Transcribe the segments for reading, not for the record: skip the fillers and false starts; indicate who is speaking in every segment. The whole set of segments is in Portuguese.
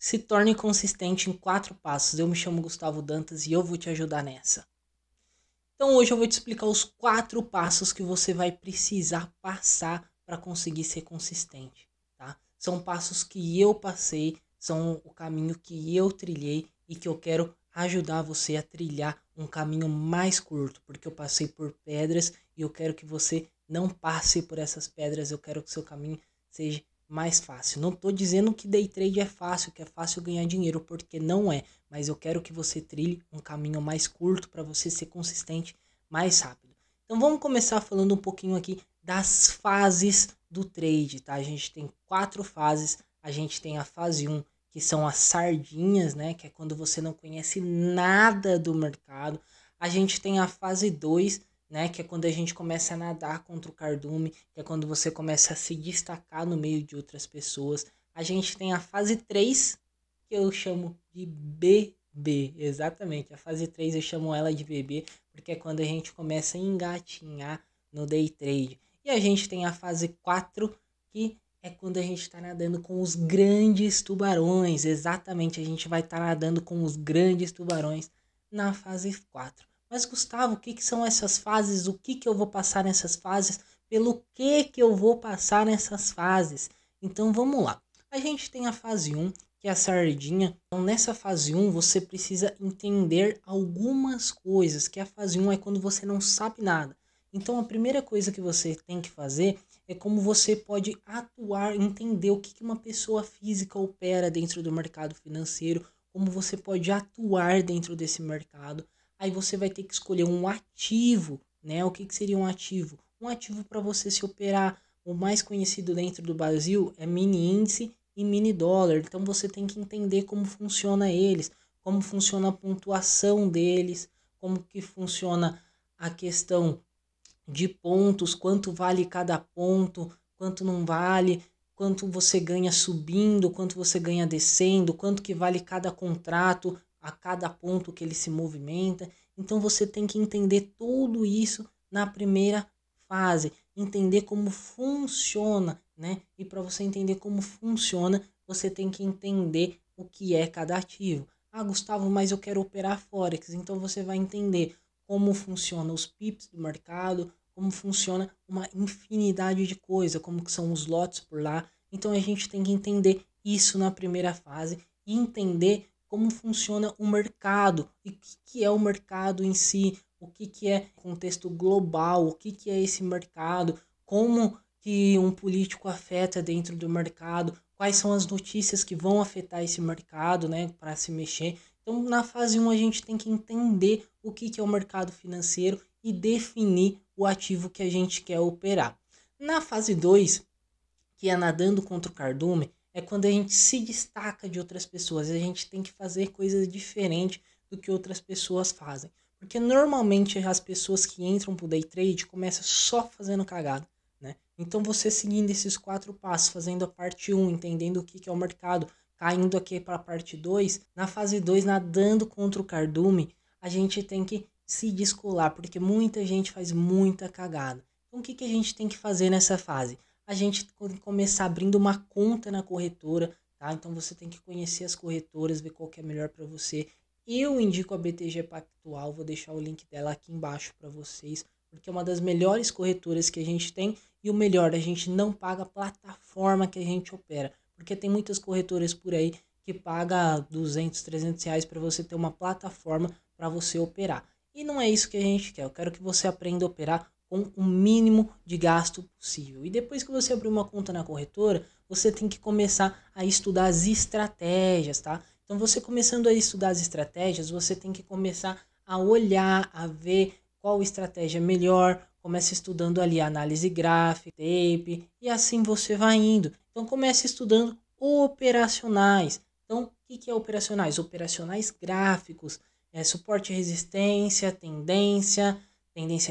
Speaker 1: Se torne consistente em 4 passos. Eu me chamo Gustavo Dantas e eu vou te ajudar nessa. Então hoje eu vou te explicar os 4 passos que você vai precisar passar para conseguir ser consistente, tá? São passos que eu passei, são o caminho que eu trilhei e que eu quero ajudar você a trilhar um caminho mais curto, porque eu passei por pedras e eu quero que você não passe por essas pedras, eu quero que seu caminho seja mais fácil. Não estou dizendo que day trade é fácil, que é fácil ganhar dinheiro, porque não é, mas eu quero que você trilhe um caminho mais curto para você ser consistente mais rápido. Então vamos começar falando um pouquinho aqui das fases do trade, tá? A gente tem 4 fases. A gente tem a fase 1, que são as sardinhas, né? Que é quando você não conhece nada do mercado. A gente tem a fase 2, né? Que é quando a gente começa a nadar contra o cardume, que é quando você começa a se destacar no meio de outras pessoas. A gente tem a fase 3, que eu chamo de BB, exatamente. A fase 3 eu chamo ela de BB, porque é quando a gente começa a engatinhar no day trade. E a gente tem a fase 4, que é quando a gente está nadando com os grandes tubarões. Exatamente, a gente vai estar nadando com os grandes tubarões na fase 4. Mas Gustavo, o que são essas fases? O que eu vou passar nessas fases? Pelo que eu vou passar nessas fases? Então vamos lá. A gente tem a fase 1, que é a sardinha. Então nessa fase 1 você precisa entender algumas coisas, que a fase 1 é quando você não sabe nada. Então a primeira coisa que você tem que fazer é como você pode atuar, entender o que uma pessoa física opera dentro do mercado financeiro, como você pode atuar dentro desse mercado. Aí você vai ter que escolher um ativo, né? O que seria um ativo? Um ativo para você se operar. O mais conhecido dentro do Brasil é mini índice e mini dólar. Então você tem que entender como funciona eles, como funciona a pontuação deles, como que funciona a questão de pontos, quanto vale cada ponto, quanto não vale, quanto você ganha subindo, quanto você ganha descendo, quanto que vale cada contrato a cada ponto que ele se movimenta. Então você tem que entender tudo isso na primeira fase, entender como funciona, né? E para você entender como funciona, você tem que entender o que é cada ativo. Ah, Gustavo, mas eu quero operar Forex. Então você vai entender como funciona os pips do mercado, como funciona uma infinidade de coisas, como que são os lotes por lá. Então a gente tem que entender isso na primeira fase e entender como funciona o mercado e o que é o mercado em si, o que é contexto global, o que é esse mercado, como que um político afeta dentro do mercado, quais são as notícias que vão afetar esse mercado, né, para se mexer. Então, na fase 1, a gente tem que entender o que é o mercado financeiro e definir o ativo que a gente quer operar. Na fase 2, que é nadando contra o cardume, é quando a gente se destaca de outras pessoas. A gente tem que fazer coisas diferentes do que outras pessoas fazem. Porque normalmente as pessoas que entram pro day trade começam só fazendo cagada, né? Então você seguindo esses 4 passos, fazendo a parte 1, entendendo o que é o mercado, caindo aqui para a parte 2, na fase 2, nadando contra o cardume, a gente tem que se descolar, porque muita gente faz muita cagada. Então o que a gente tem que fazer nessa fase? A gente tem que começar abrindo uma conta na corretora, tá? Então você tem que conhecer as corretoras, ver qual que é melhor para você. Eu indico a BTG Pactual, vou deixar o link dela aqui embaixo para vocês, porque é uma das melhores corretoras que a gente tem e o melhor, a gente não paga a plataforma que a gente opera, porque tem muitas corretoras por aí que paga 200, 300 reais para você ter uma plataforma para você operar. E não é isso que a gente quer, eu quero que você aprenda a operar com o mínimo de gasto possível. E depois que você abrir uma conta na corretora, você tem que começar a estudar as estratégias, tá? Então você começando a estudar as estratégias, você tem que começar a olhar, a ver qual estratégia é melhor, começa estudando ali análise gráfica, tape, e assim você vai indo. Então comece estudando operacionais. Então, o que é operacionais? Operacionais gráficos, suporte e resistência, tendência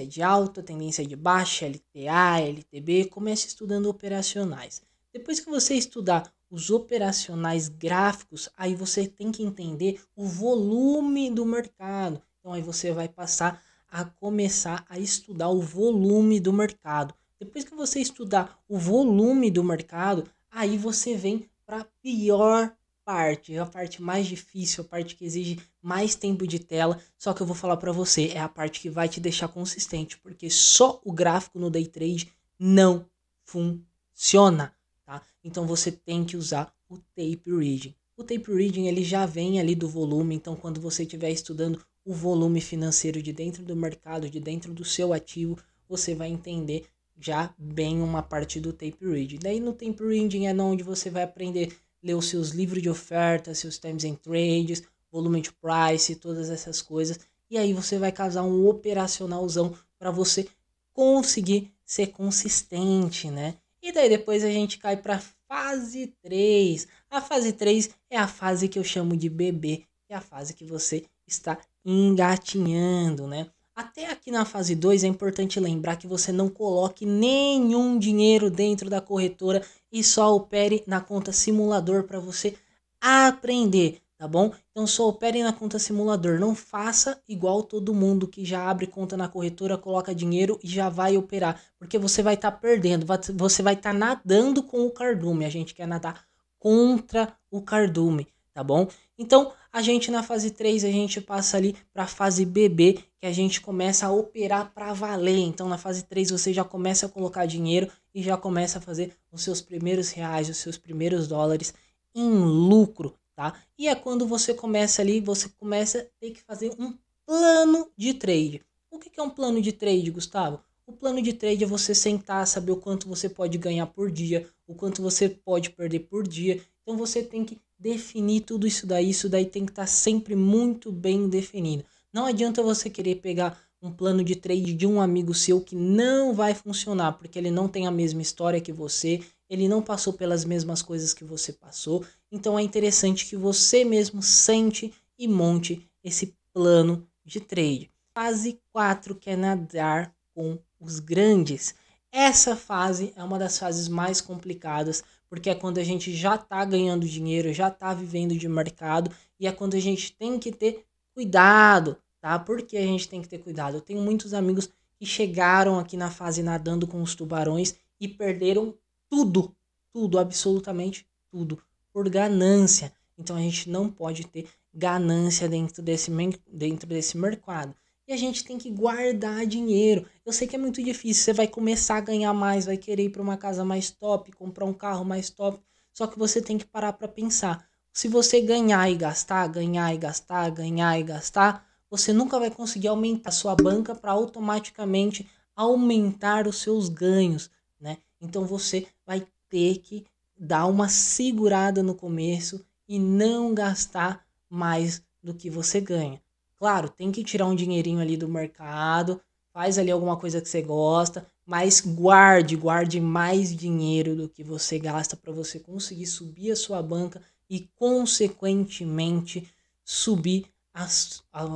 Speaker 1: de alta, tendência de baixa, LTA, LTB, comece estudando operacionais. Depois que você estudar os operacionais gráficos, aí você tem que entender o volume do mercado. Então aí você vai passar a começar a estudar o volume do mercado. Depois que você estudar o volume do mercado, aí você vem para a pior a parte mais difícil, a parte que exige mais tempo de tela, só que eu vou falar para você, é a parte que vai te deixar consistente, porque só o gráfico no day trade não funciona, tá? Então você tem que usar o tape reading. O tape reading ele já vem ali do volume, então quando você estiver estudando o volume financeiro de dentro do mercado, de dentro do seu ativo, você vai entender já bem uma parte do tape reading. Daí no tape reading é onde você vai aprender ler os seus livros de oferta, seus times and trades, volume de price, todas essas coisas. E aí você vai casar um operacionalzão para você conseguir ser consistente, né? E daí depois a gente cai para fase 3. A fase 3 é a fase que eu chamo de bebê, é a fase que você está engatinhando, né? Até aqui na fase 2 é importante lembrar que você não coloque nenhum dinheiro dentro da corretora e só opere na conta simulador para você aprender, tá bom? Então só opere na conta simulador, não faça igual todo mundo que já abre conta na corretora, coloca dinheiro e já vai operar, porque você vai estar perdendo, você vai estar nadando com o cardume, a gente quer nadar contra o cardume, tá bom? Então, a gente na fase 3, a gente passa ali para a fase bebê, que a gente começa a operar para valer. Então, na fase 3, você já começa a colocar dinheiro e já começa a fazer os seus primeiros reais, os seus primeiros dólares em lucro, tá? E é quando você começa ali, você começa a ter que fazer um plano de trade. O que é um plano de trade, Gustavo? O plano de trade é você sentar, saber o quanto você pode ganhar por dia, o quanto você pode perder por dia. Então, você tem que definir tudo isso daí tem que estar sempre muito bem definido. Não adianta você querer pegar um plano de trade de um amigo seu que não vai funcionar, porque ele não tem a mesma história que você, ele não passou pelas mesmas coisas que você passou. Então é interessante que você mesmo sente e monte esse plano de trade. Fase 4, que é nadar com os grandes. Essa fase é uma das fases mais complicadas, porque é quando a gente já está ganhando dinheiro, já está vivendo de mercado, e é quando a gente tem que ter cuidado, tá? Por que a gente tem que ter cuidado? Eu tenho muitos amigos que chegaram aqui na fase nadando com os tubarões e perderam tudo, tudo, absolutamente tudo, por ganância. Então a gente não pode ter ganância dentro desse mercado. E a gente tem que guardar dinheiro. Eu sei que é muito difícil, você vai começar a ganhar mais, vai querer ir para uma casa mais top, comprar um carro mais top, só que você tem que parar para pensar. Se você ganhar e gastar, ganhar e gastar, ganhar e gastar, você nunca vai conseguir aumentar a sua banca para automaticamente aumentar os seus ganhos, né? Então você vai ter que dar uma segurada no começo e não gastar mais do que você ganha. Claro, tem que tirar um dinheirinho ali do mercado, faz ali alguma coisa que você gosta, mas guarde mais dinheiro do que você gasta para você conseguir subir a sua banca e, consequentemente, subir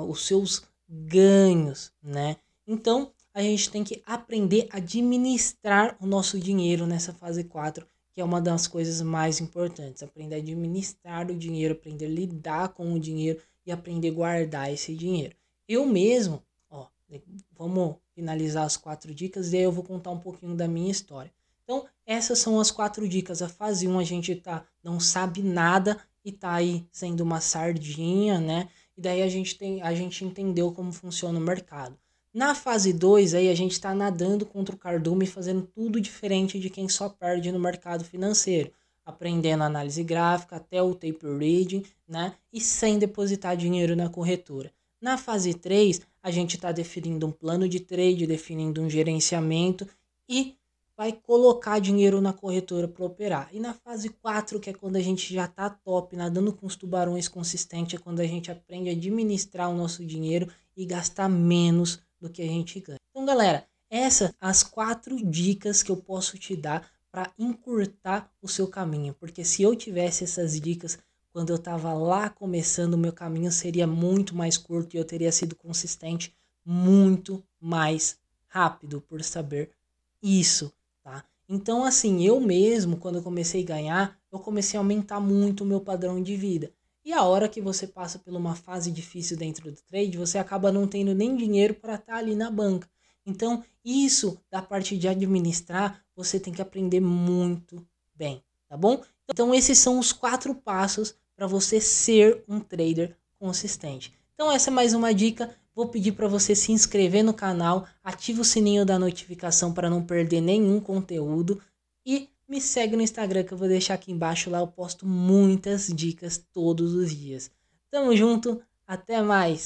Speaker 1: os seus ganhos, né? Então, a gente tem que aprender a administrar o nosso dinheiro nessa fase 4, que é uma das coisas mais importantes. Aprender a administrar o dinheiro, aprender a lidar com o dinheiro e aprender a guardar esse dinheiro. Eu mesmo, ó, vamos finalizar as 4 dicas e aí eu vou contar um pouquinho da minha história. Então, essas são as 4 dicas. A fase 1 a gente não sabe nada e tá aí sendo uma sardinha, né? E daí a gente entendeu como funciona o mercado. Na fase 2 aí a gente está nadando contra o cardume, fazendo tudo diferente de quem só perde no mercado financeiro, aprendendo análise gráfica até o tape reading, né? E sem depositar dinheiro na corretora. Na fase 3, a gente está definindo um plano de trade, definindo um gerenciamento e vai colocar dinheiro na corretora para operar. E na fase 4, que é quando a gente já está top, nadando com os tubarões consistente, é quando a gente aprende a administrar o nosso dinheiro e gastar menos do que a gente ganha. Então, galera, essas as 4 dicas que eu posso te dar para encurtar o seu caminho, porque se eu tivesse essas dicas quando eu estava lá começando, o meu caminho seria muito mais curto e eu teria sido consistente muito mais rápido por saber isso, tá? Então, assim, eu mesmo, quando eu comecei a ganhar, eu comecei a aumentar muito o meu padrão de vida. E a hora que você passa por uma fase difícil dentro do trade, você acaba não tendo nem dinheiro para estar ali na banca. Então, isso da parte de administrar, você tem que aprender muito bem, tá bom? Então, esses são os 4 passos para você ser um trader consistente. Então essa é mais uma dica. Vou pedir para você se inscrever no canal, ativa o sininho da notificação para não perder nenhum conteúdo e me segue no Instagram que eu vou deixar aqui embaixo. Lá eu posto muitas dicas todos os dias. Tamo junto, até mais!